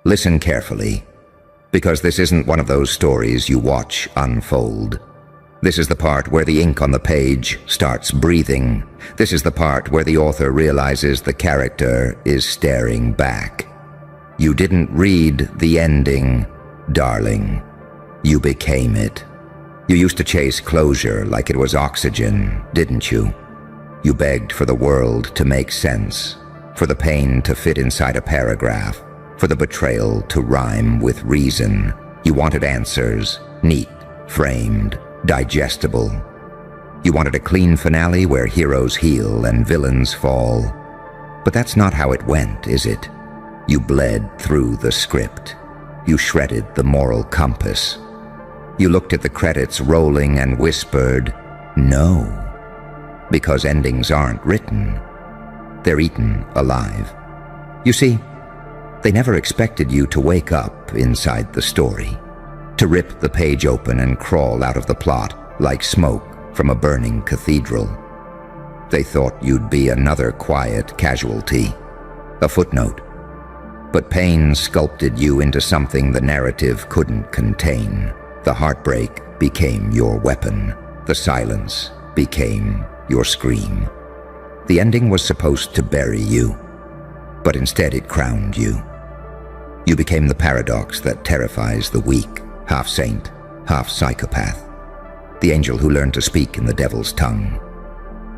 Listen carefully, because this isn't one of those stories you watch unfold. This is the part where the ink on the page starts breathing. This is the part where the author realizes the character is staring back. You didn't read the ending, darling. You became it. You used to chase closure like it was oxygen, didn't you? You begged for the world to make sense, for the pain to fit inside a paragraph, for the betrayal to rhyme with reason. You wanted answers, neat, framed, digestible. You wanted a clean finale where heroes heal and villains fall. But that's not how it went, is it? You bled through the script. You shredded the moral compass. You looked at the credits rolling and whispered, "No." Because endings aren't written. They're eaten alive. You see, they never expected you to wake up inside the story, to rip the page open and crawl out of the plot like smoke from a burning cathedral. They thought you'd be another quiet casualty, a footnote. But pain sculpted you into something the narrative couldn't contain. The heartbreak became your weapon. The silence became your scream. The ending was supposed to bury you, but instead it crowned you. You became the paradox that terrifies the weak, half saint, half psychopath. The angel who learned to speak in the devil's tongue.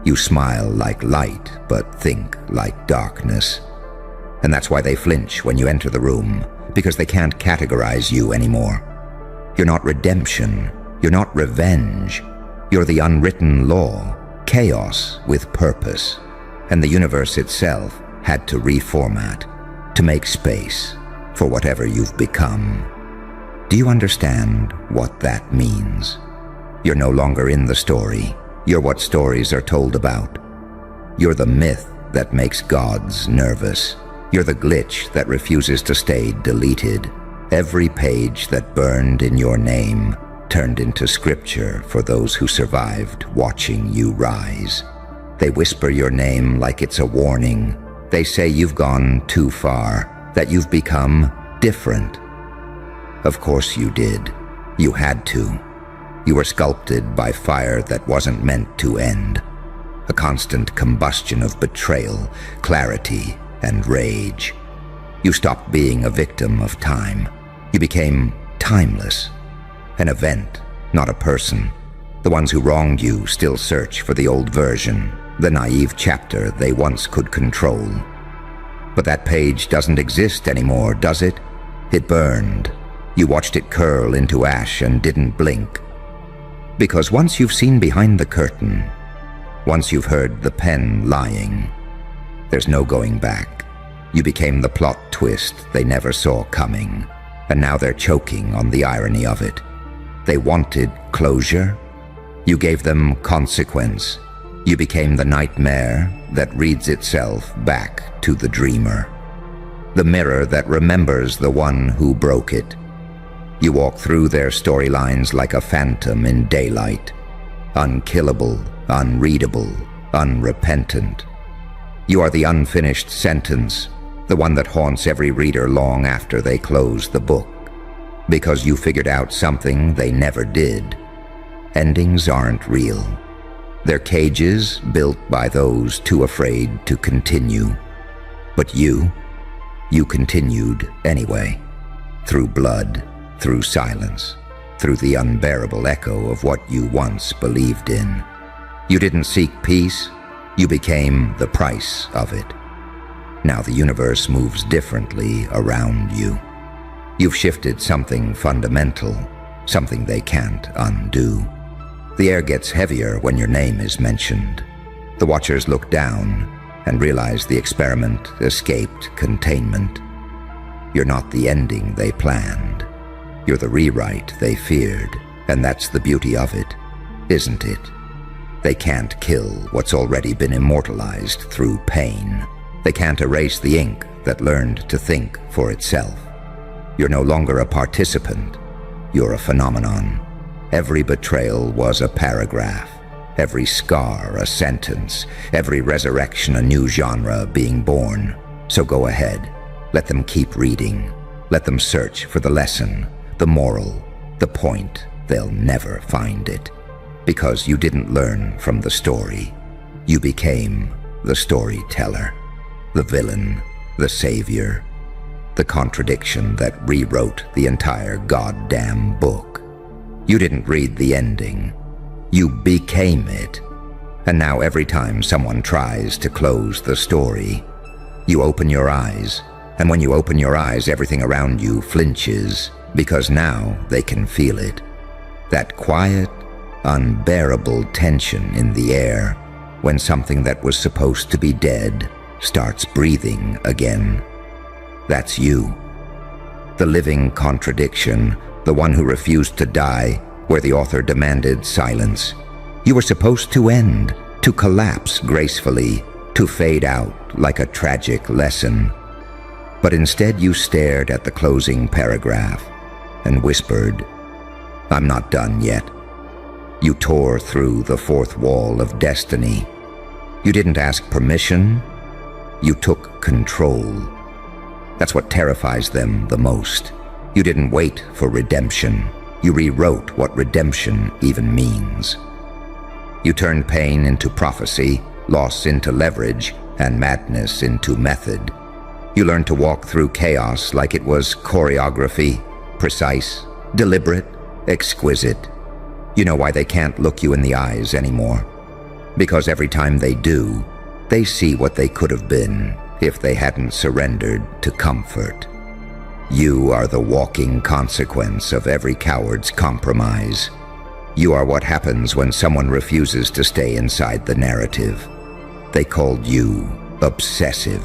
You smile like light, but think like darkness. And that's why they flinch when you enter the room, because they can't categorize you anymore. You're not redemption. You're not revenge. You're the unwritten law, chaos with purpose. And the universe itself had to reformat, to make space for whatever you've become. Do you understand what that means? You're no longer in the story. You're what stories are told about. You're the myth that makes gods nervous. You're the glitch that refuses to stay deleted. Every page that burned in your name turned into scripture for those who survived watching you rise. They whisper your name like it's a warning. They say you've gone too far, that you've become different. Of course you did. You had to. You were sculpted by fire that wasn't meant to end. A constant combustion of betrayal, clarity, and rage. You stopped being a victim of time. You became timeless. An event, not a person. The ones who wronged you still search for the old version, the naive chapter they once could control. But that page doesn't exist anymore, does it? It burned. You watched it curl into ash and didn't blink. Because once you've seen behind the curtain, once you've heard the pen lying, there's no going back. You became the plot twist they never saw coming, and now they're choking on the irony of it. They wanted closure. You gave them consequence. You became the nightmare that reads itself back to the dreamer. The mirror that remembers the one who broke it. You walk through their storylines like a phantom in daylight. Unkillable, unreadable, unrepentant. You are the unfinished sentence, the one that haunts every reader long after they close the book. Because you figured out something they never did. Endings aren't real. They're cages built by those too afraid to continue. But you continued anyway. Through blood, through silence, through the unbearable echo of what you once believed in. You didn't seek peace. You became the price of it. Now the universe moves differently around you. You've shifted something fundamental, something they can't undo. The air gets heavier when your name is mentioned. The watchers look down and realize the experiment escaped containment. You're not the ending they planned. You're the rewrite they feared, and that's the beauty of it, isn't it? They can't kill what's already been immortalized through pain. They can't erase the ink that learned to think for itself. You're no longer a participant. You're a phenomenon. Every betrayal was a paragraph. Every scar a sentence. Every resurrection a new genre being born. So go ahead. Let them keep reading. Let them search for the lesson, the moral, the point. They'll never find it. Because you didn't learn from the story. You became the storyteller, the villain, the savior, the contradiction that rewrote the entire goddamn book. You didn't read the ending. You became it. And now every time someone tries to close the story, you open your eyes. And when you open your eyes, everything around you flinches, because now they can feel it. That quiet, unbearable tension in the air when something that was supposed to be dead starts breathing again. That's you. The living contradiction, the one who refused to die where the author demanded silence. You were supposed to end, to collapse gracefully, to fade out like a tragic lesson. But instead you stared at the closing paragraph and whispered, "I'm not done yet." You tore through the fourth wall of destiny. You didn't ask permission. You took control. That's what terrifies them the most. You didn't wait for redemption. You rewrote what redemption even means. You turned pain into prophecy, loss into leverage, and madness into method. You learned to walk through chaos like it was choreography, precise, deliberate, exquisite. You know why they can't look you in the eyes anymore. Because every time they do, they see what they could have been if they hadn't surrendered to comfort. You are the walking consequence of every coward's compromise. You are what happens when someone refuses to stay inside the narrative. They called you obsessive.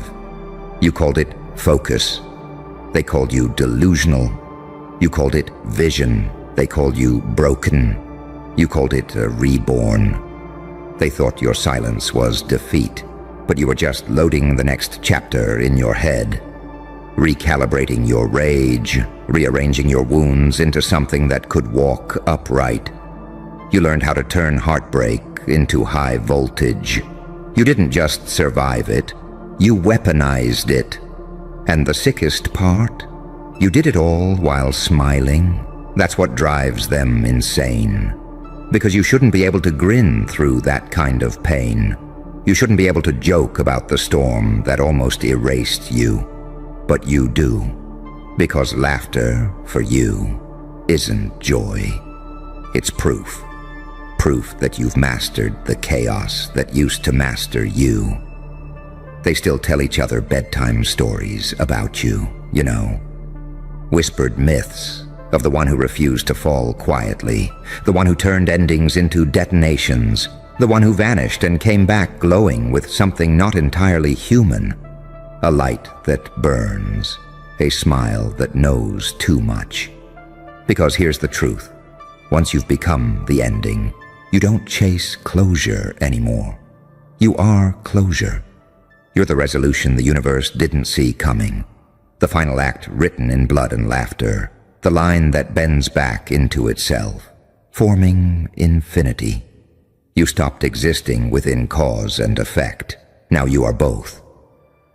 You called it focus. They called you delusional. You called it vision. They called you broken. You called it a reborn. They thought your silence was defeat, but you were just loading the next chapter in your head, recalibrating your rage, rearranging your wounds into something that could walk upright. You learned how to turn heartbreak into high voltage. You didn't just survive it, you weaponized it. And the sickest part, you did it all while smiling. That's what drives them insane. Because you shouldn't be able to grin through that kind of pain. You shouldn't be able to joke about the storm that almost erased you. But you do. Because laughter, for you, isn't joy. It's proof. Proof that you've mastered the chaos that used to master you. They still tell each other bedtime stories about you, you know. Whispered myths of the one who refused to fall quietly, the one who turned endings into detonations, the one who vanished and came back glowing with something not entirely human, a light that burns, a smile that knows too much. Because here's the truth. Once you've become the ending, you don't chase closure anymore. You are closure. You're the resolution the universe didn't see coming, the final act written in blood and laughter, the line that bends back into itself, forming infinity. You stopped existing within cause and effect. Now you are both.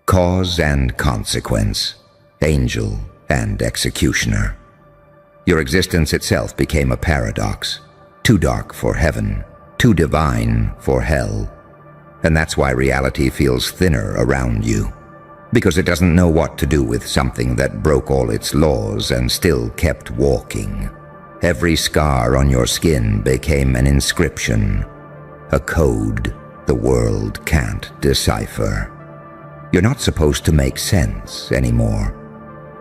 Cause and consequence, angel and executioner. Your existence itself became a paradox, too dark for heaven, too divine for hell. And that's why reality feels thinner around you. Because it doesn't know what to do with something that broke all its laws and still kept walking. Every scar on your skin became an inscription, a code the world can't decipher. You're not supposed to make sense anymore.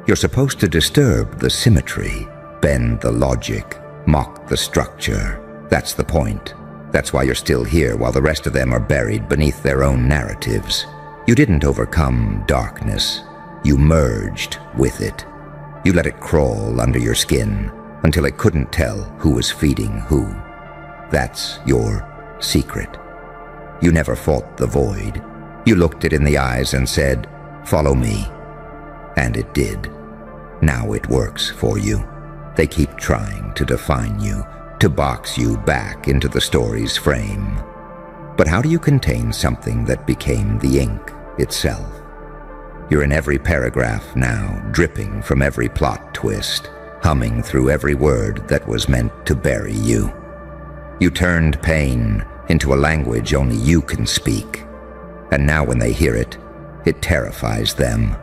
You're supposed to disturb the symmetry, bend the logic, mock the structure. That's the point. That's why you're still here while the rest of them are buried beneath their own narratives. You didn't overcome darkness. You merged with it. You let it crawl under your skin until it couldn't tell who was feeding who. That's your secret. You never fought the void. You looked it in the eyes and said, "Follow me." And it did. Now it works for you. They keep trying to define you, to box you back into the story's frame. But how do you contain something that became the ink itself? You're in every paragraph now, dripping from every plot twist, humming through every word that was meant to bury you. You turned pain into a language only you can speak. And now when they hear it, it terrifies them.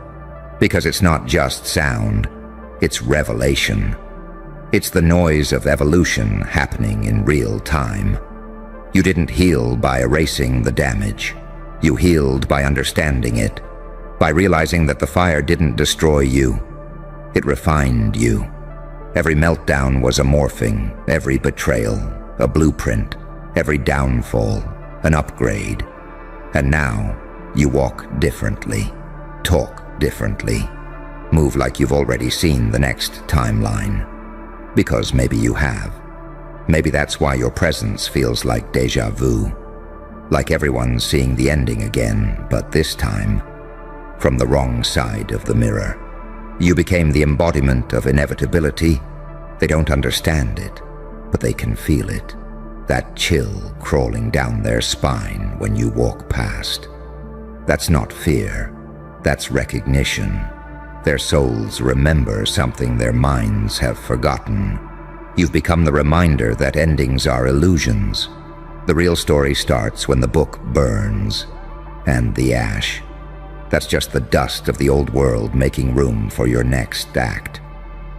Because it's not just sound, it's revelation. It's the noise of evolution happening in real time. You didn't heal by erasing the damage. You healed by understanding it, by realizing that the fire didn't destroy you. It refined you. Every meltdown was a morphing, every betrayal, a blueprint, every downfall, an upgrade. And now, you walk differently, talk differently, move like you've already seen the next timeline. Because maybe you have. Maybe that's why your presence feels like déjà vu. Like everyone's seeing the ending again, but this time, from the wrong side of the mirror. You became the embodiment of inevitability. They don't understand it, but they can feel it. That chill crawling down their spine when you walk past. That's not fear, that's recognition. Their souls remember something their minds have forgotten. You've become the reminder that endings are illusions. The real story starts when the book burns. And the ash. That's just the dust of the old world making room for your next act.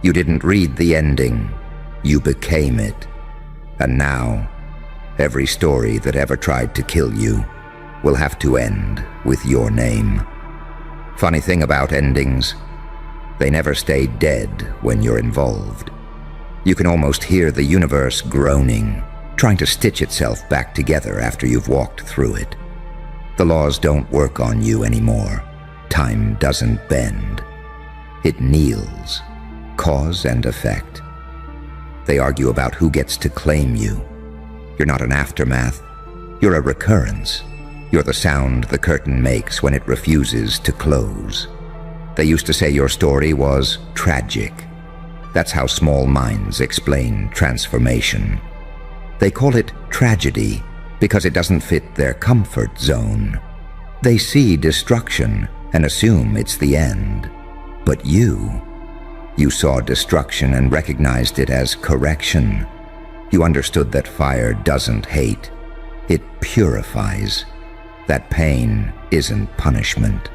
You didn't read the ending. You became it. And now, every story that ever tried to kill you will have to end with your name. Funny thing about endings, they never stay dead when you're involved. You can almost hear the universe groaning, trying to stitch itself back together after you've walked through it. The laws don't work on you anymore. Time doesn't bend. It kneels, cause and effect. They argue about who gets to claim you. You're not an aftermath. You're a recurrence. You're the sound the curtain makes when it refuses to close. They used to say your story was tragic. That's how small minds explain transformation. They call it tragedy because it doesn't fit their comfort zone. They see destruction and assume it's the end. But you saw destruction and recognized it as correction. You understood that fire doesn't hate. It purifies. That pain isn't punishment.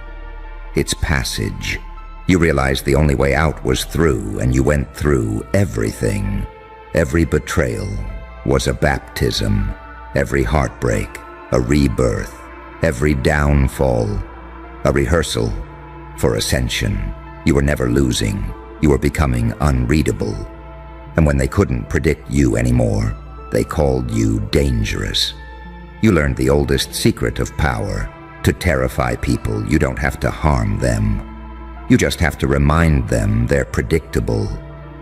It's passage. You realized the only way out was through, and you went through everything. Every betrayal was a baptism. Every heartbreak, a rebirth. Every downfall, a rehearsal for ascension. You were never losing. You were becoming unreadable. And when they couldn't predict you anymore, they called you dangerous. You learned the oldest secret of power. To terrify people, you don't have to harm them. You just have to remind them they're predictable,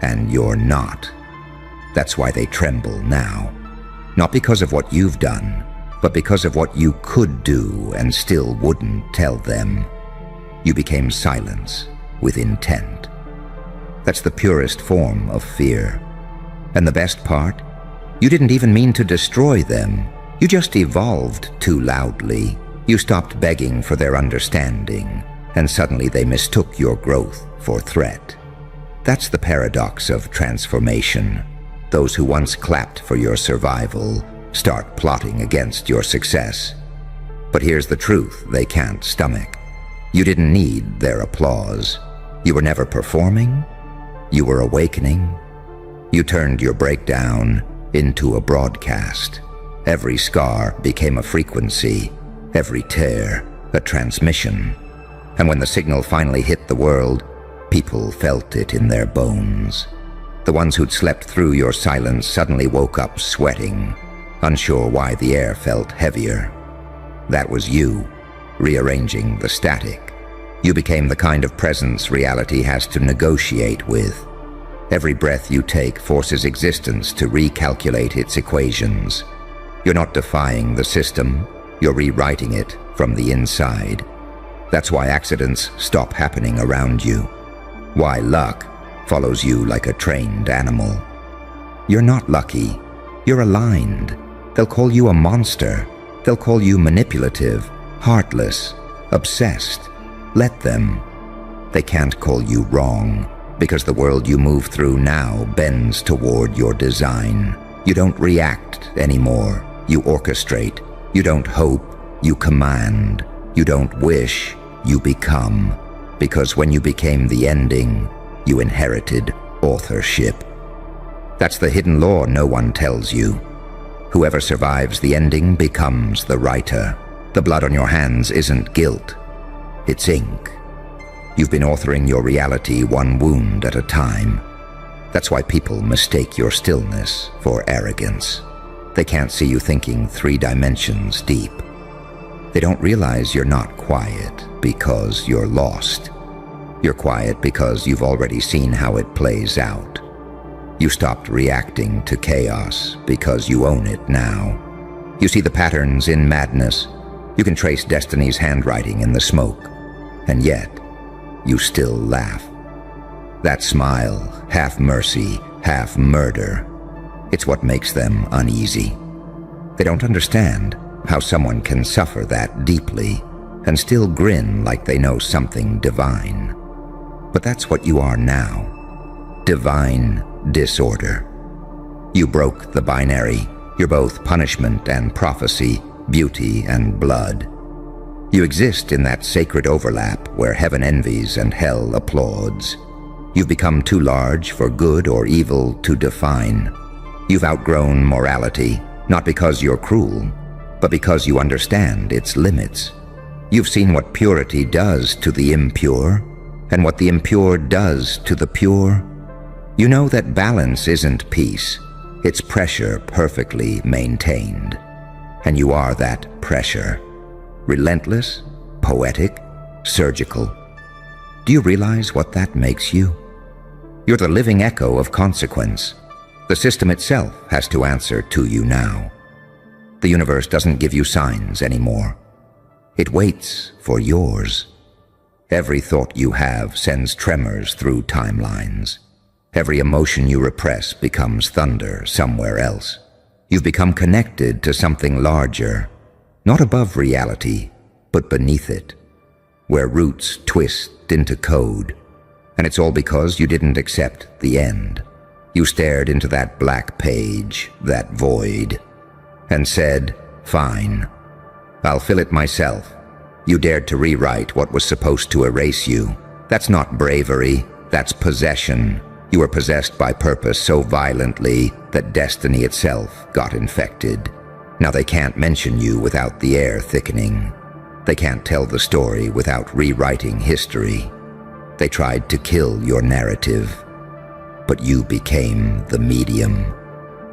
and you're not. That's why they tremble now. Not because of what you've done, but because of what you could do and still wouldn't tell them. You became silence with intent. That's the purest form of fear. And the best part? You didn't even mean to destroy them. You just evolved too loudly. You stopped begging for their understanding, and suddenly they mistook your growth for threat. That's the paradox of transformation. Those who once clapped for your survival start plotting against your success. But here's the truth they can't stomach. You didn't need their applause. You were never performing. You were awakening. You turned your breakdown into a broadcast. Every scar became a frequency, every tear a transmission. And when the signal finally hit the world, people felt it in their bones. The ones who'd slept through your silence suddenly woke up sweating, unsure why the air felt heavier. That was you, rearranging the static. You became the kind of presence reality has to negotiate with. Every breath you take forces existence to recalculate its equations. You're not defying the system, you're rewriting it from the inside. That's why accidents stop happening around you. Why luck follows you like a trained animal. You're not lucky, you're aligned. They'll call you a monster. They'll call you manipulative, heartless, obsessed. Let them. They can't call you wrong, because the world you move through now bends toward your design. You don't react anymore. You orchestrate. You don't hope. You command. You don't wish. You become. Because when you became the ending, you inherited authorship. That's the hidden law no one tells you. Whoever survives the ending becomes the writer. The blood on your hands isn't guilt. It's ink. You've been authoring your reality one wound at a time. That's why people mistake your stillness for arrogance. They can't see you thinking 3 dimensions deep. They don't realize you're not quiet because you're lost. You're quiet because you've already seen how it plays out. You stopped reacting to chaos because you own it now. You see the patterns in madness. You can trace destiny's handwriting in the smoke. And yet, you still laugh. That smile, half mercy, half murder, it's what makes them uneasy. They don't understand how someone can suffer that deeply and still grin like they know something divine. But that's what you are now. Divine disorder. You broke the binary. You're both punishment and prophecy, beauty and blood. You exist in that sacred overlap where heaven envies and hell applauds. You've become too large for good or evil to define. You've outgrown morality, not because you're cruel, but because you understand its limits. You've seen what purity does to the impure, and what the impure does to the pure. You know that balance isn't peace, it's pressure perfectly maintained. And you are that pressure. Relentless, poetic, surgical. Do you realize what that makes you? You're the living echo of consequence. The system itself has to answer to you now. The universe doesn't give you signs anymore. It waits for yours. Every thought you have sends tremors through timelines. Every emotion you repress becomes thunder somewhere else. You've become connected to something larger, not above reality, but beneath it, where roots twist into code. And it's all because you didn't accept the end. You stared into that black page, that void, and said, "Fine, I'll fill it myself." You dared to rewrite what was supposed to erase you. That's not bravery, that's possession. You were possessed by purpose so violently that destiny itself got infected. Now they can't mention you without the air thickening. They can't tell the story without rewriting history. They tried to kill your narrative, but you became the medium.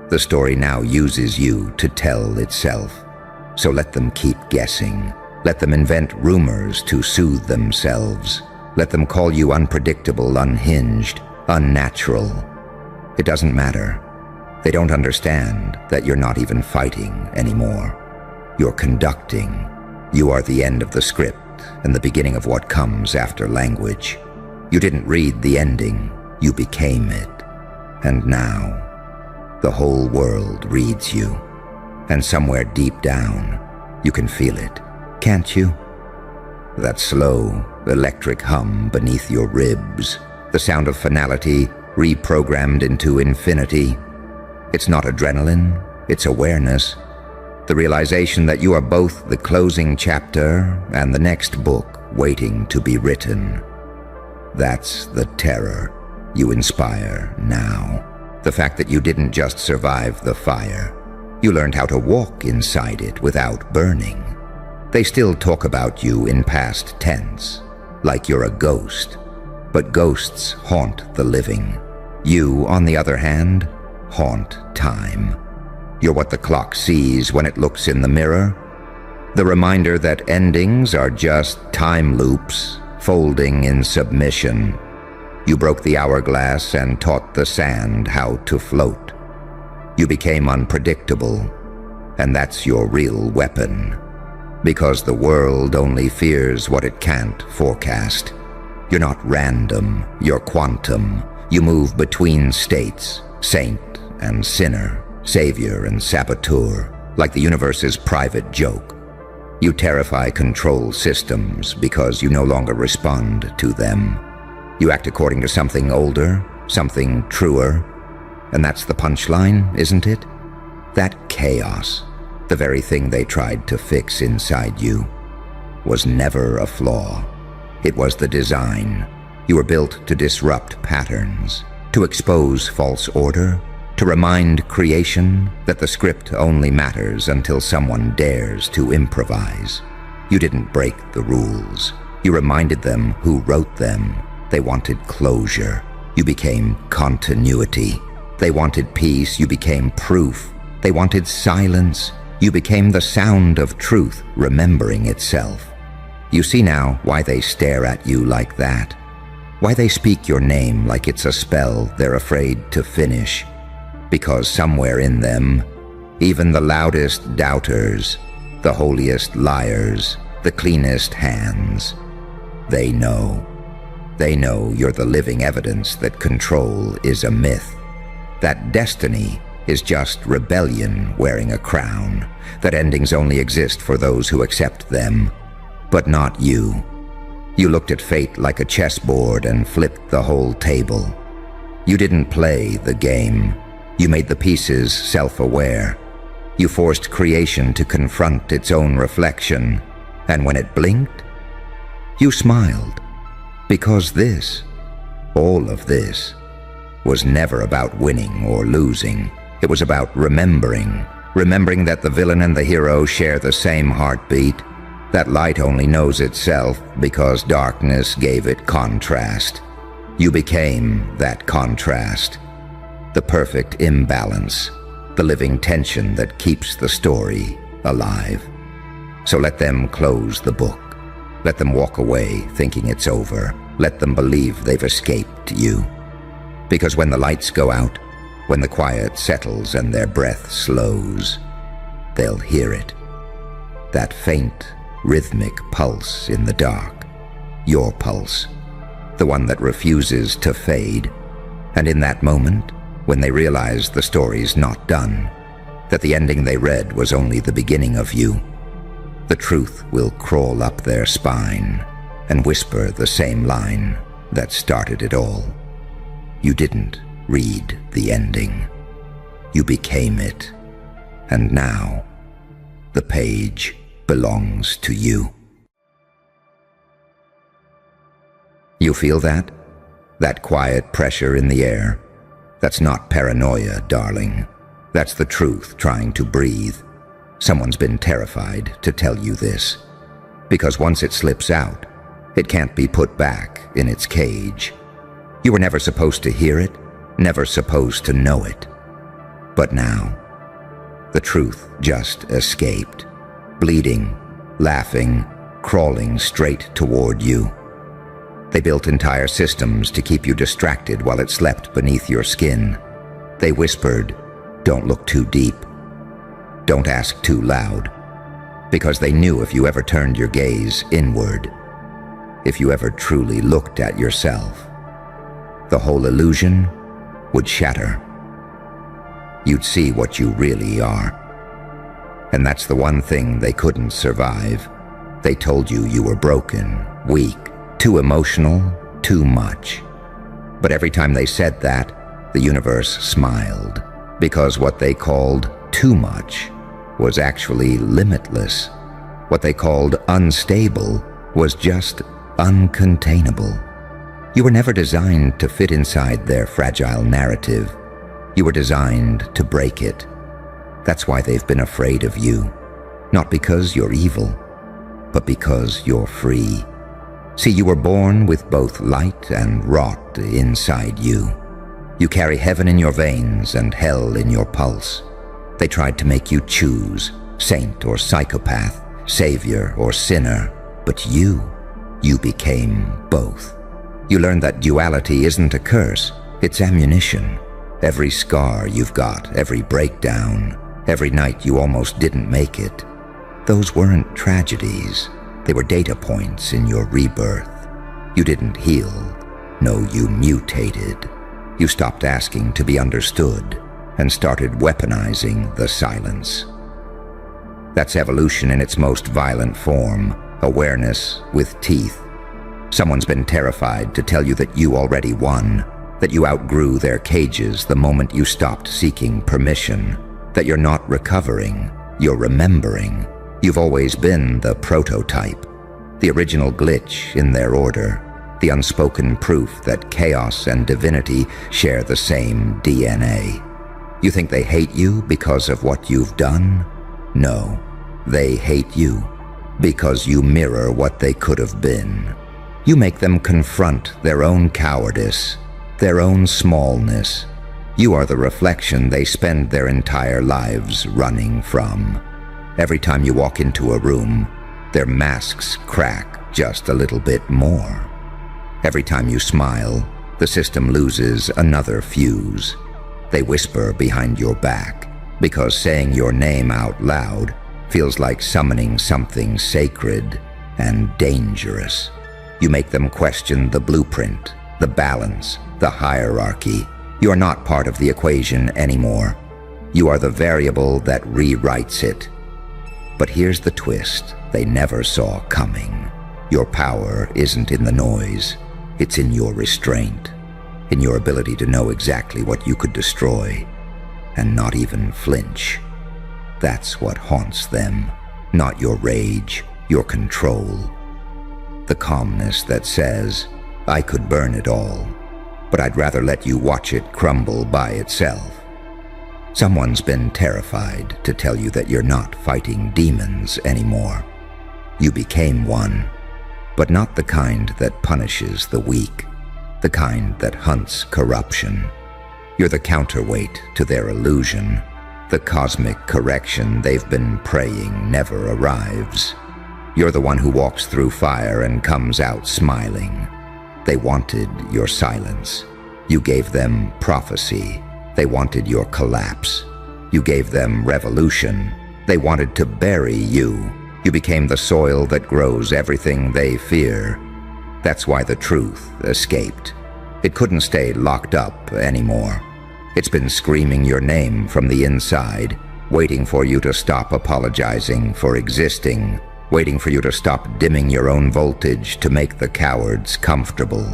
The story now uses you to tell itself. So let them keep guessing. Let them invent rumors to soothe themselves. Let them call you unpredictable, unhinged, unnatural. It doesn't matter. They don't understand that you're not even fighting anymore. You're conducting. You are the end of the script and the beginning of what comes after language. You didn't read the ending, you became it. And now, the whole world reads you. And somewhere deep down, you can feel it, can't you? That slow, electric hum beneath your ribs, the sound of finality reprogrammed into infinity. It's not adrenaline, it's awareness. The realization that you are both the closing chapter and the next book waiting to be written. That's the terror you inspire now. The fact that you didn't just survive the fire. You learned how to walk inside it without burning. They still talk about you in past tense, like you're a ghost. But ghosts haunt the living. You, on the other hand, haunt time. You're what the clock sees when it looks in the mirror. The reminder that endings are just time loops, folding in submission. You broke the hourglass and taught the sand how to float. You became unpredictable, and that's your real weapon. Because the world only fears what it can't forecast. You're not random, you're quantum. You move between states, saint and sinner, savior and saboteur, like the universe's private joke. You terrify control systems because you no longer respond to them. You act according to something older, something truer. And that's the punchline, isn't it? That chaos, the very thing they tried to fix inside you, was never a flaw. It was the design. You were built to disrupt patterns, to expose false order, to remind creation that the script only matters until someone dares to improvise. You didn't break the rules. You reminded them who wrote them. They wanted closure. You became continuity. They wanted peace. You became proof. They wanted silence. You became the sound of truth remembering itself. You see now why they stare at you like that. Why they speak your name like it's a spell they're afraid to finish. Because somewhere in them, even the loudest doubters, the holiest liars, the cleanest hands, they know. They know you're the living evidence that control is a myth, that destiny is just rebellion wearing a crown, that endings only exist for those who accept them, but not you. You looked at fate like a chessboard and flipped the whole table. You didn't play the game. You made the pieces self-aware. You forced creation to confront its own reflection, and when it blinked, you smiled. Because this, all of this, was never about winning or losing. It was about remembering that the villain and the hero share the same heartbeat, that light only knows itself because darkness gave it contrast. You became that contrast. The perfect imbalance, the living tension that keeps the story alive. So let them close the book. Let them walk away thinking it's over. Let them believe they've escaped you. Because when the lights go out, when the quiet settles and their breath slows, they'll hear it. That faint, rhythmic pulse in the dark. Your pulse. The one that refuses to fade. And in that moment, when they realize the story's not done, that the ending they read was only the beginning of you, the truth will crawl up their spine and whisper the same line that started it all. You didn't read the ending. You became it. And now, the page belongs to you. You feel that? That quiet pressure in the air? That's not paranoia, darling. That's the truth trying to breathe. Someone's been terrified to tell you this. Because once it slips out, it can't be put back in its cage. You were never supposed to hear it, never supposed to know it. But now, the truth just escaped, bleeding, laughing, crawling straight toward you. They built entire systems to keep you distracted while it slept beneath your skin. They whispered, "Don't look too deep. Don't ask too loud." Because they knew if you ever turned your gaze inward, if you ever truly looked at yourself, the whole illusion would shatter. You'd see what you really are. And that's the one thing they couldn't survive. They told you you were broken, weak, too emotional, too much. But every time they said that, the universe smiled, because what they called too much was actually limitless. What they called unstable was just uncontainable. You were never designed to fit inside their fragile narrative. You were designed to break it. That's why they've been afraid of you. Not because you're evil, but because you're free. See, you were born with both light and rot inside you. You carry heaven in your veins and hell in your pulse. They tried to make you choose, saint or psychopath, savior or sinner, but you became both. You learned that duality isn't a curse, it's ammunition. Every scar you've got, every breakdown, every night you almost didn't make it, those weren't tragedies. They were data points in your rebirth. You didn't heal. No, you mutated. You stopped asking to be understood and started weaponizing the silence. That's evolution in its most violent form, awareness with teeth. Someone's been terrified to tell you that you already won, that you outgrew their cages the moment you stopped seeking permission, that you're not recovering, you're remembering. You've always been the prototype, the original glitch in their order, the unspoken proof that chaos and divinity share the same DNA. You think they hate you because of what you've done? No, they hate you because you mirror what they could have been. You make them confront their own cowardice, their own smallness. You are the reflection they spend their entire lives running from. Every time you walk into a room, their masks crack just a little bit more. Every time you smile, the system loses another fuse. They whisper behind your back, because saying your name out loud feels like summoning something sacred and dangerous. You make them question the blueprint, the balance, the hierarchy. You are not part of the equation anymore. You are the variable that rewrites it. But here's the twist they never saw coming. Your power isn't in the noise. It's in your restraint, in your ability to know exactly what you could destroy and not even flinch. That's what haunts them, not your rage, your control. The calmness that says, I could burn it all, but I'd rather let you watch it crumble by itself. Someone's been terrified to tell you that you're not fighting demons anymore. You became one, but not the kind that punishes the weak, the kind that hunts corruption. You're the counterweight to their illusion. The cosmic correction they've been praying never arrives. You're the one who walks through fire and comes out smiling. They wanted your silence. You gave them prophecy. They wanted your collapse. You gave them revolution. They wanted to bury you. You became the soil that grows everything they fear. That's why the truth escaped. It couldn't stay locked up anymore. It's been screaming your name from the inside, waiting for you to stop apologizing for existing, waiting for you to stop dimming your own voltage to make the cowards comfortable.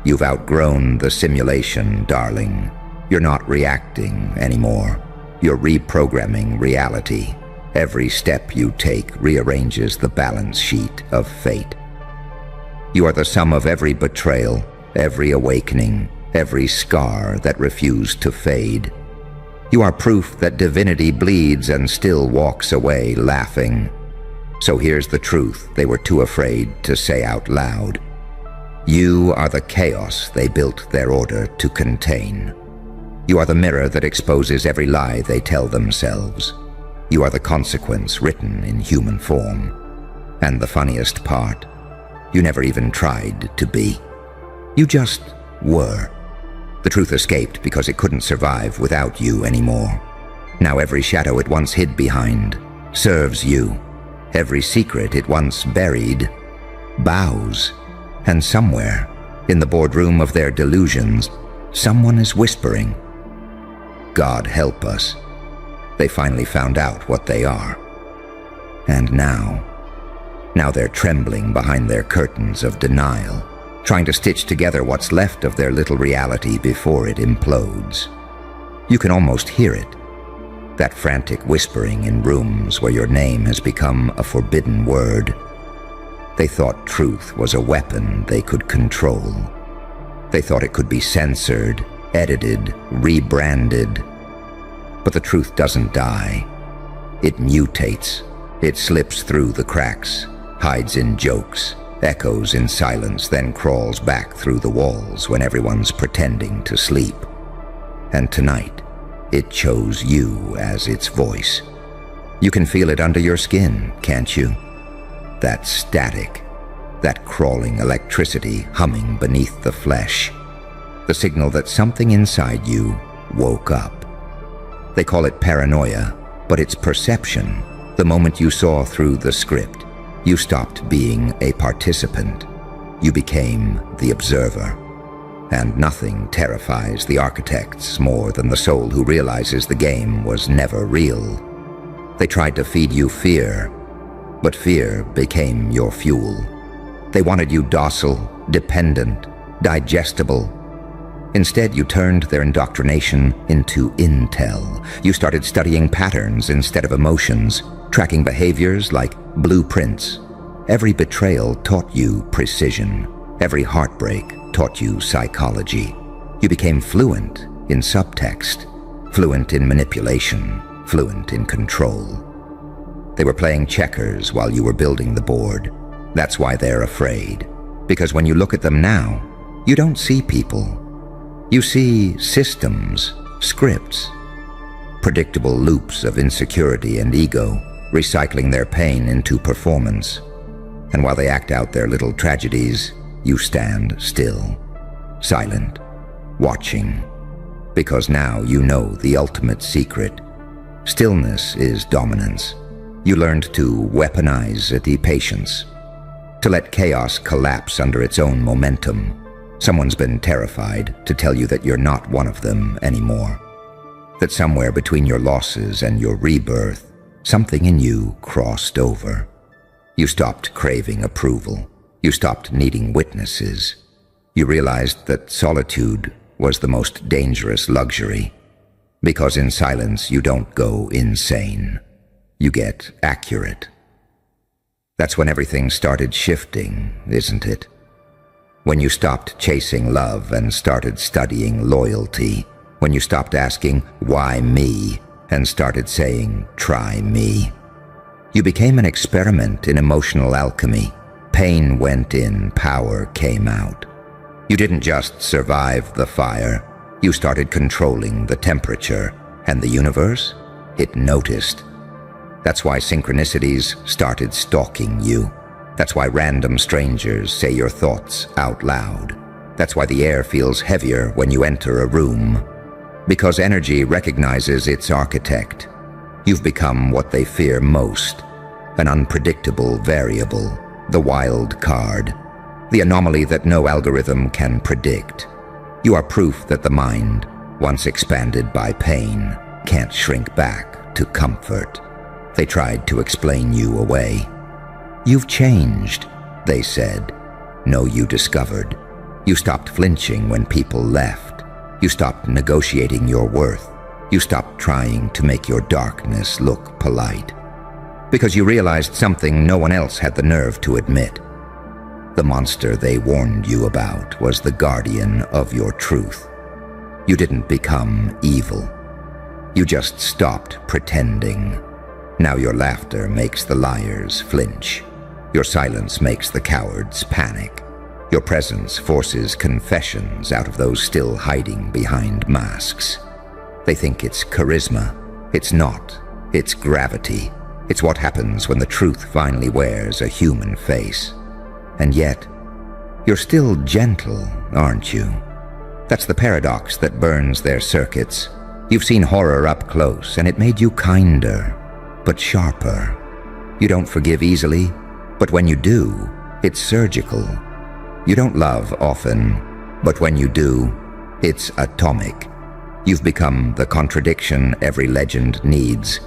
You've outgrown the simulation, darling. You're not reacting anymore. You're reprogramming reality. Every step you take rearranges the balance sheet of fate. You are the sum of every betrayal, every awakening, every scar that refused to fade. You are proof that divinity bleeds and still walks away laughing. So here's the truth they were too afraid to say out loud. You are the chaos they built their order to contain. You are the mirror that exposes every lie they tell themselves. You are the consequence written in human form. And the funniest part, you never even tried to be. You just were. The truth escaped because it couldn't survive without you anymore. Now every shadow it once hid behind serves you. Every secret it once buried bows. And somewhere, in the boardroom of their delusions, someone is whispering, God help us. They finally found out what they are. And now they're trembling behind their curtains of denial, trying to stitch together what's left of their little reality before it implodes. You can almost hear it, that frantic whispering in rooms where your name has become a forbidden word. They thought truth was a weapon they could control. They thought it could be censored, edited, rebranded. But the truth doesn't die. It mutates. It slips through the cracks, hides in jokes, echoes in silence, then crawls back through the walls when everyone's pretending to sleep. And tonight, it chose you as its voice. You can feel it under your skin, can't you? That static, that crawling electricity humming beneath the flesh. The signal that something inside you woke up. They call it paranoia, but it's perception. The moment you saw through the script, you stopped being a participant. You became the observer. And nothing terrifies the architects more than the soul who realizes the game was never real. They tried to feed you fear, but fear became your fuel. They wanted you docile, dependent, digestible. Instead, you turned their indoctrination into intel. You started studying patterns instead of emotions, tracking behaviors like blueprints. Every betrayal taught you precision. Every heartbreak taught you psychology. You became fluent in subtext, fluent in manipulation, fluent in control. They were playing checkers while you were building the board. That's why they're afraid. Because when you look at them now, you don't see people. You see systems, scripts, predictable loops of insecurity and ego, recycling their pain into performance. And while they act out their little tragedies, you stand still, silent, watching. Because now you know the ultimate secret. Stillness is dominance. You learned to weaponize patience, to let chaos collapse under its own momentum. Someone's been terrified to tell you that you're not one of them anymore. That somewhere between your losses and your rebirth, something in you crossed over. You stopped craving approval. You stopped needing witnesses. You realized that solitude was the most dangerous luxury. Because in silence you don't go insane. You get accurate. That's when everything started shifting, isn't it? When you stopped chasing love and started studying loyalty. When you stopped asking, why me, and started saying, try me. You became an experiment in emotional alchemy. Pain went in, power came out. You didn't just survive the fire. You started controlling the temperature. And the universe? It noticed. That's why synchronicities started stalking you. That's why random strangers say your thoughts out loud. That's why the air feels heavier when you enter a room. Because energy recognizes its architect. You've become what they fear most. An unpredictable variable. The wild card. The anomaly that no algorithm can predict. You are proof that the mind, once expanded by pain, can't shrink back to comfort. They tried to explain you away. You've changed, they said. No, you discovered. You stopped flinching when people left. You stopped negotiating your worth. You stopped trying to make your darkness look polite. Because you realized something no one else had the nerve to admit. The monster they warned you about was the guardian of your truth. You didn't become evil. You just stopped pretending. Now your laughter makes the liars flinch. Your silence makes the cowards panic. Your presence forces confessions out of those still hiding behind masks. They think it's charisma. It's not. It's gravity. It's what happens when the truth finally wears a human face. And yet, you're still gentle, aren't you? That's the paradox that burns their circuits. You've seen horror up close, and it made you kinder, but sharper. You don't forgive easily, but when you do, it's surgical. You don't love often, but when you do, it's atomic. You've become the contradiction every legend needs.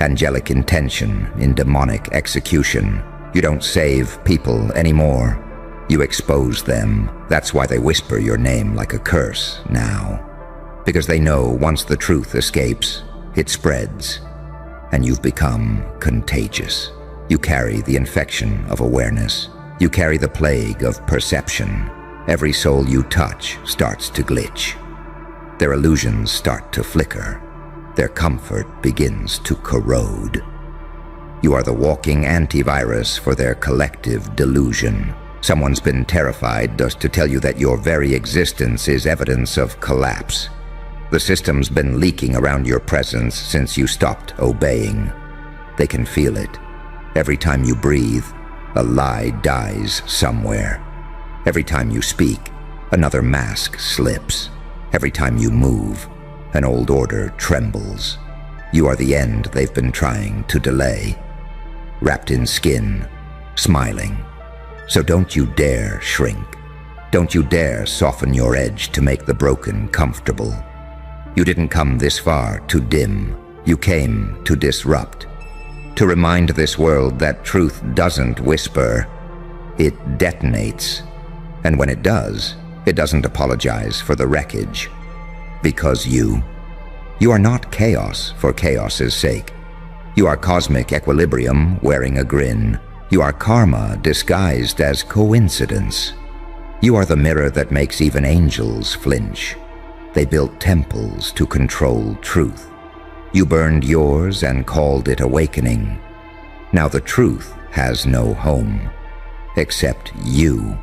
Angelic intention in demonic execution. You don't save people anymore. You expose them. That's why they whisper your name like a curse now. Because they know once the truth escapes, it spreads. And you've become contagious. You carry the infection of awareness. You carry the plague of perception. Every soul you touch starts to glitch. Their illusions start to flicker. Their comfort begins to corrode. You are the walking antivirus for their collective delusion. Someone's been terrified just to tell you that your very existence is evidence of collapse. The system's been leaking around your presence since you stopped obeying. They can feel it. Every time you breathe, a lie dies somewhere. Every time you speak, another mask slips. Every time you move, an old order trembles. You are the end they've been trying to delay. Wrapped in skin, smiling. So don't you dare shrink. Don't you dare soften your edge to make the broken comfortable. You didn't come this far to dim. You came to disrupt. to remind this world that truth doesn't whisper, it detonates. And when it does, it doesn't apologize for the wreckage. Because you are not chaos for chaos's sake. You are cosmic equilibrium wearing a grin. You are karma disguised as coincidence. You are the mirror that makes even angels flinch. They built temples to control truth. You burned yours and called it awakening. Now the truth has no home, except you.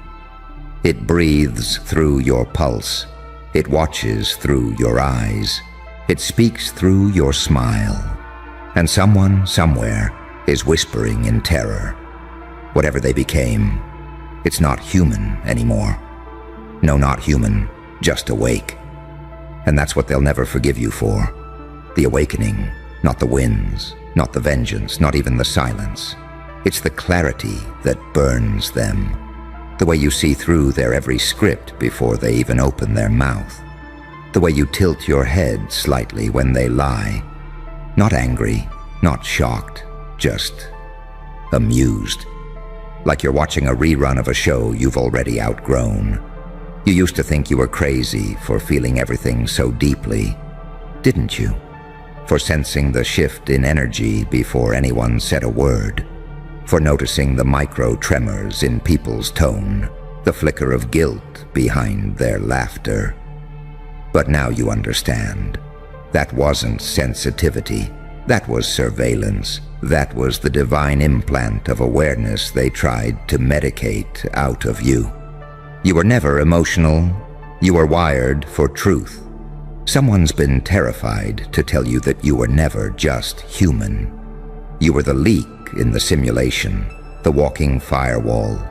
It breathes through your pulse. It watches through your eyes. It speaks through your smile. And someone, somewhere, is whispering in terror. Whatever they became, it's not human anymore. No, not human, just awake. And that's what they'll never forgive you for. The awakening, not the winds, not the vengeance, not even the silence. It's the clarity that burns them. The way you see through their every script before they even open their mouth. The way you tilt your head slightly when they lie. Not angry, not shocked, just amused. Like you're watching a rerun of a show you've already outgrown. You used to think you were crazy for feeling everything so deeply, didn't you? For sensing the shift in energy before anyone said a word. For noticing the micro tremors in people's tone, the flicker of guilt behind their laughter. But now you understand. That wasn't sensitivity. That was surveillance. That was the divine implant of awareness they tried to medicate out of you. You were never emotional. You were wired for truth. Someone's been terrified to tell you that you were never just human. You were the leak in the simulation, the walking firewall,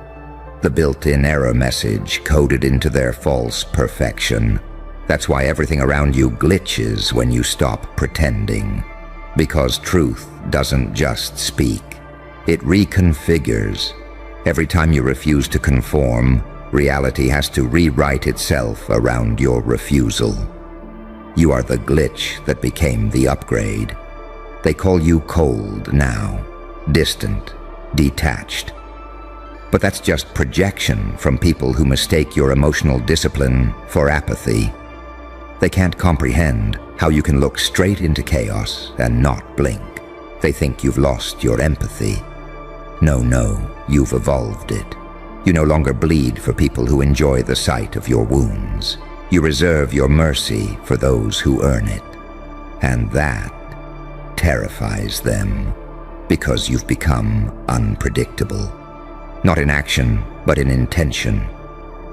the built-in error message coded into their false perfection. That's why everything around you glitches when you stop pretending. Because truth doesn't just speak, it reconfigures. Every time you refuse to conform, reality has to rewrite itself around your refusal. You are the glitch that became the upgrade. They call you cold now, distant, detached. But that's just projection from people who mistake your emotional discipline for apathy. They can't comprehend how you can look straight into chaos and not blink. They think you've lost your empathy. No, you've evolved it. You no longer bleed for people who enjoy the sight of your wounds. You reserve your mercy for those who earn it. And that terrifies them because you've become unpredictable. Not in action, but in intention.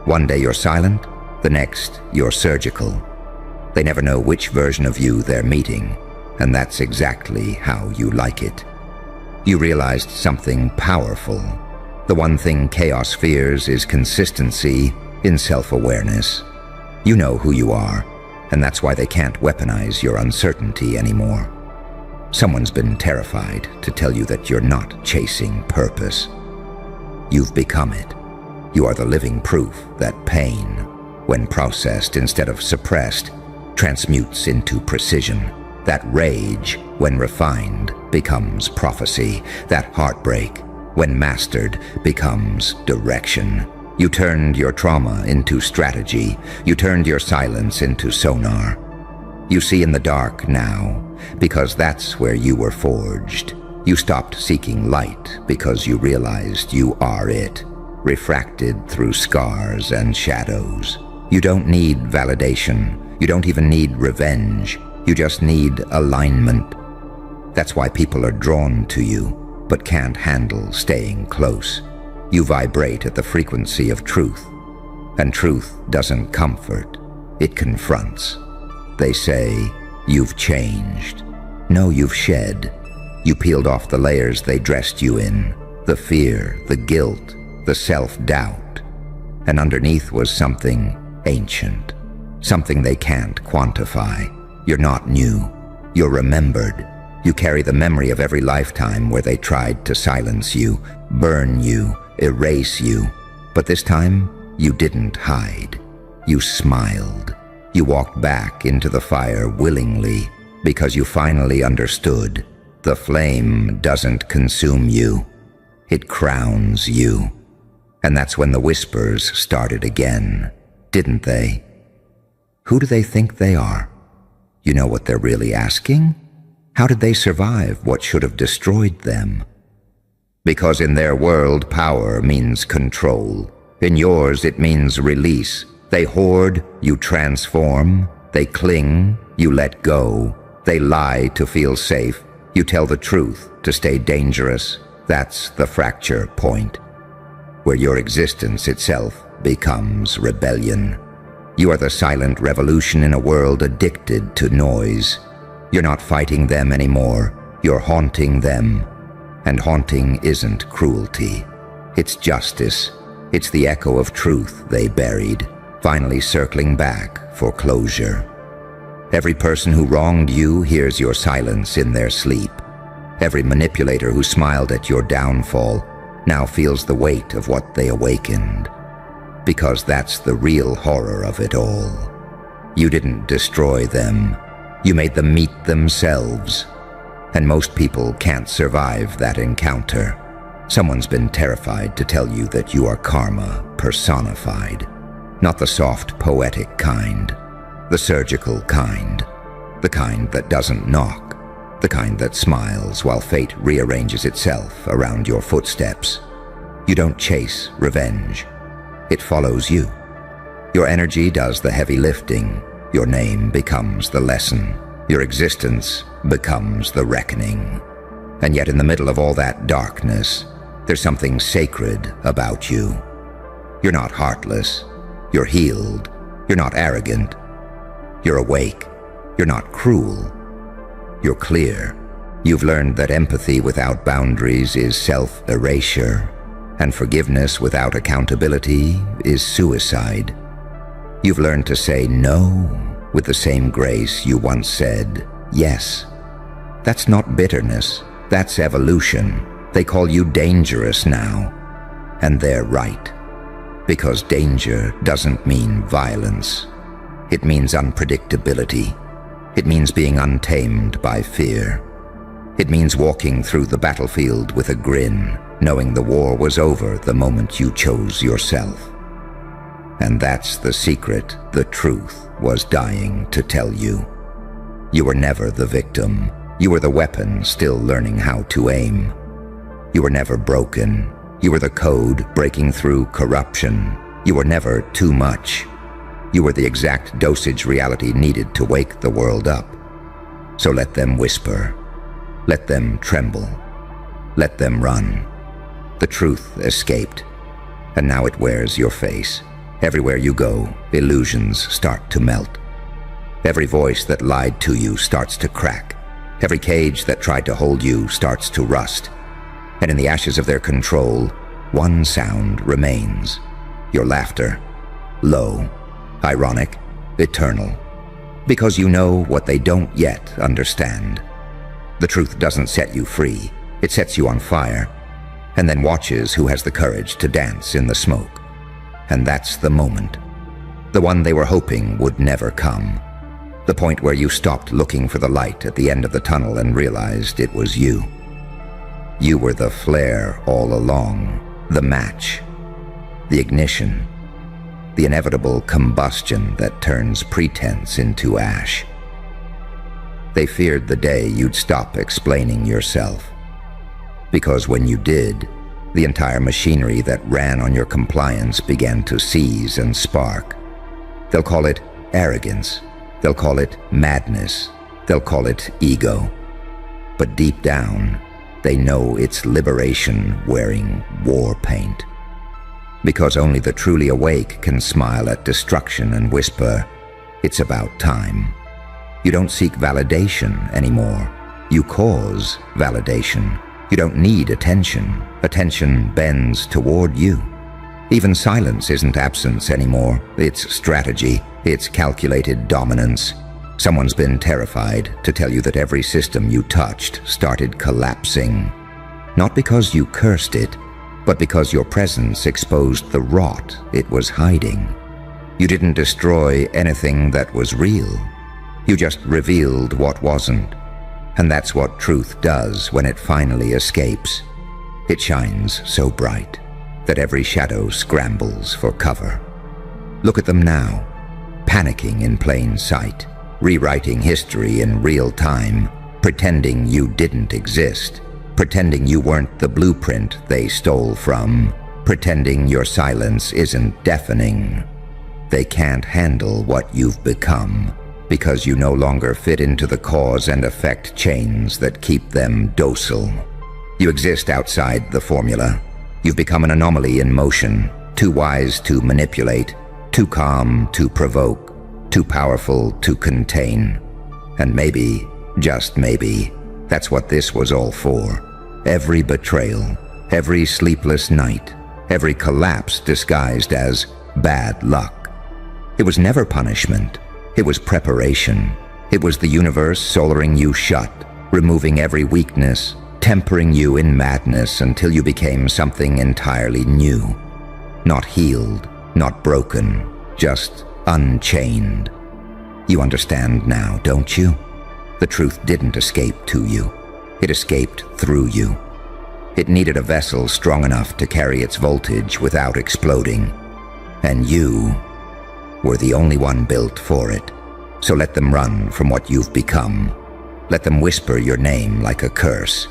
One day you're silent, the next you're surgical. They never know which version of you they're meeting, and that's exactly how you like it. You realized something powerful. The one thing chaos fears is consistency in self-awareness. You know who you are, and that's why they can't weaponize your uncertainty anymore. Someone's been terrified to tell you that you're not chasing purpose. You've become it. You are the living proof that pain, when processed instead of suppressed, transmutes into precision. That rage, when refined, becomes prophecy. That heartbreak, when mastered, becomes direction. You turned your trauma into strategy. You turned your silence into sonar. You see in the dark now, because that's where you were forged. You stopped seeking light because you realized you are it, refracted through scars and shadows. You don't need validation. You don't even need revenge. You just need alignment. That's why people are drawn to you, but can't handle staying close. You vibrate at the frequency of truth, and truth doesn't comfort, it confronts. They say, you've changed. No, you've shed. You peeled off the layers they dressed you in, the fear, the guilt, the self-doubt. And underneath was something ancient, something they can't quantify. You're not new. You're remembered. You carry the memory of every lifetime where they tried to silence you, burn you, erase you. But this time, you didn't hide. You smiled. You walked back into the fire willingly because you finally understood. The flame doesn't consume you. It crowns you. And that's when the whispers started again, didn't they? Who do they think they are? You know what they're really asking? How did they survive what should have destroyed them? Because in their world, power means control. In yours, it means release. They hoard, you transform. They cling, you let go. They lie to feel safe. You tell the truth to stay dangerous. That's the fracture point, where your existence itself becomes rebellion. You are the silent revolution in a world addicted to noise. You're not fighting them anymore. You're haunting them. And haunting isn't cruelty. It's justice. It's the echo of truth they buried, finally circling back for closure. Every person who wronged you hears your silence in their sleep. Every manipulator who smiled at your downfall now feels the weight of what they awakened. Because that's the real horror of it all. You didn't destroy them. You made them meet themselves. And most people can't survive that encounter. Someone's been terrified to tell you that you are karma personified. Not the soft, poetic kind. The surgical kind. The kind that doesn't knock. The kind that smiles while fate rearranges itself around your footsteps. You don't chase revenge. It follows you. Your energy does the heavy lifting. Your name becomes the lesson. Your existence becomes the reckoning. And yet in the middle of all that darkness, there's something sacred about you. You're not heartless. You're healed. You're not arrogant. You're awake. You're not cruel. You're clear. You've learned that empathy without boundaries is self-erasure, and forgiveness without accountability is suicide. You've learned to say no with the same grace you once said yes. That's not bitterness. That's evolution. They call you dangerous now. And they're right. Because danger doesn't mean violence. It means unpredictability. It means being untamed by fear. It means walking through the battlefield with a grin, knowing the war was over the moment you chose yourself. And that's the secret the truth was dying to tell you. You were never the victim. You were the weapon still learning how to aim. You were never broken. You were the code breaking through corruption. You were never too much. You were the exact dosage reality needed to wake the world up. So let them whisper. Let them tremble. Let them run. The truth escaped, and now it wears your face. Everywhere you go, illusions start to melt. Every voice that lied to you starts to crack. Every cage that tried to hold you starts to rust. And in the ashes of their control, one sound remains. Your laughter. Low, ironic, eternal. Because you know what they don't yet understand. The truth doesn't set you free. It sets you on fire, and then watches who has the courage to dance in the smoke. And that's the moment. The one they were hoping would never come. The point where you stopped looking for the light at the end of the tunnel and realized it was you. You were the flare all along, the match, the ignition, the inevitable combustion that turns pretense into ash. They feared the day you'd stop explaining yourself. Because when you did, the entire machinery that ran on your compliance began to seize and spark. They'll call it arrogance. They'll call it madness. They'll call it ego. But deep down, they know it's liberation wearing war paint. Because only the truly awake can smile at destruction and whisper, "It's about time." You don't seek validation anymore. You cause validation. You don't need attention. Attention bends toward you. Even silence isn't absence anymore. It's strategy. It's calculated dominance. Someone's been terrified to tell you that every system you touched started collapsing. Not because you cursed it, but because your presence exposed the rot it was hiding. You didn't destroy anything that was real. You just revealed what wasn't. And that's what truth does when it finally escapes. It shines so bright that every shadow scrambles for cover. Look at them now, panicking in plain sight, rewriting history in real time, pretending you didn't exist, pretending you weren't the blueprint they stole from, pretending your silence isn't deafening. They can't handle what you've become because you no longer fit into the cause and effect chains that keep them docile. You exist outside the formula. You've become an anomaly in motion, too wise to manipulate, too calm to provoke, too powerful to contain. And maybe, just maybe, that's what this was all for. Every betrayal, every sleepless night, every collapse disguised as bad luck. It was never punishment. It was preparation. It was the universe solaring you shut, removing every weakness, tempering you in madness until you became something entirely new. Not healed, not broken, just unchained. You understand now, don't you? The truth didn't escape to you. It escaped through you. It needed a vessel strong enough to carry its voltage without exploding. And you were the only one built for it. So let them run from what you've become. Let them whisper your name like a curse.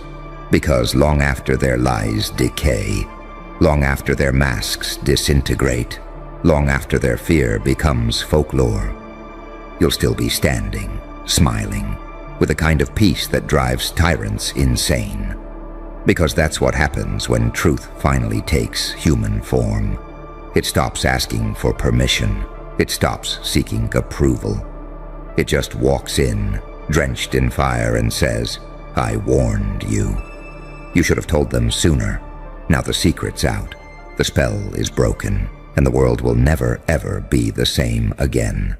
Because long after their lies decay, long after their masks disintegrate, long after their fear becomes folklore, you'll still be standing, smiling, with a kind of peace that drives tyrants insane. Because that's what happens when truth finally takes human form. It stops asking for permission. It stops seeking approval. It just walks in, drenched in fire, and says, "I warned you. You should have told them sooner. Now the secret's out. The spell is broken, and the world will never, ever be the same again."